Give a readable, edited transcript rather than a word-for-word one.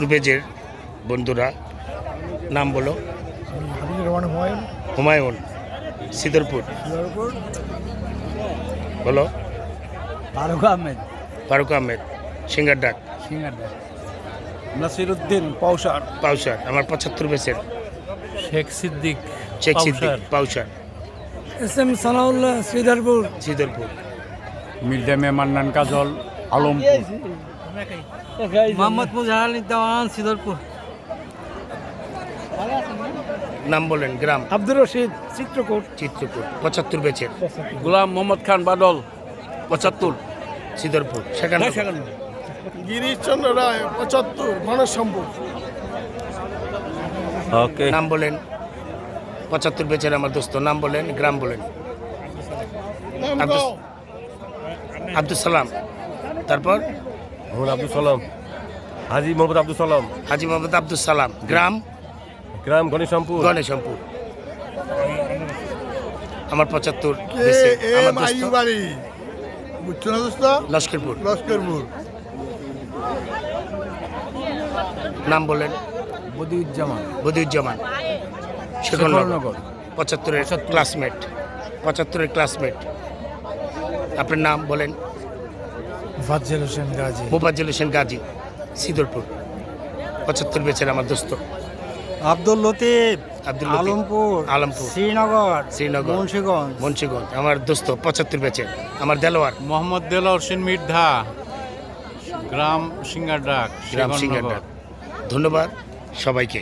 পূর্বেজের বন্ধুরা নাম বলো। হুমায়ুন, সিদরপুর। বলো। ফারুক আহমেদ। ফারুক আহমেদ, সিঙ্গারডাক। নাসিরউদ্দিন পাউসার। পাউসার। আমার 75 বেচের। শেখ সিদ্দিক। শেখ সিদ্দিক, পাউসার। S M Sanaullah, Sridharpur. সিদরপুর। মিল্ডে মেমান্নান কাজল, আলমপুর। মোহাম্মদ মুজাহার দেওয়ান, শ্রীধরপুর। নাম বলেন। গ্রাম। আব্দুর রশিদ, চিত্রকূট। চিত্রকূট। 75 বেচের। গোলাম মোহাম্মদ খান বাদল, 75। সিদরপুর। সেখানে গিরিশচন্দ্র রায়, 75, ঘনশ্যামপুর। ওকে। নাম বলেন। 75 বেচের আমার দোস্ত। নাম বলেন, গ্রাম বলেন। আব্দুল সালাম। তারপর আব্দুল সালাম, হাজি মোহাম্মদ আব্দুল সালাম। হাজি মোহাম্মদ আব্দুল সালাম। গ্রাম। গ্রাম গণেশামপুর। গণেশামপুর। আমার 75 বেচের। আমার দোস্ত বাড়ি বুঝছো না দোস্ত? লস্করপুর। লস্করপুর। নাম বলেন। বদিউজ্জামান। বদিউজ্জামান, শেখরনগর। 75-এর ক্লাসমেট। 75-এর ক্লাসমেট। আপনার নাম বলেন। ফাজ্জল হোসেন গাজী। মোফাজ্জল হোসেন গাজী, সিদরপুর। 75 বেচের আমার দোস্ত। আব্দুল লতিফ, আব্দুল লতিফ, আলমপুর। আলমপুর। শ্রীনগর। শ্রীনগর। মুন্সিগঞ্জ। মুন্সিগঞ্জ। আমার দোস্ত 75 বেচের। আমার দেলোয়ার। মোহাম্মদ দেলোয়ার হোসেন মির্ধা, গ্রাম সিঙ্গারডাক, গ্রাম সিঙ্গারডাক। ধন্যবাদ সবাইকে।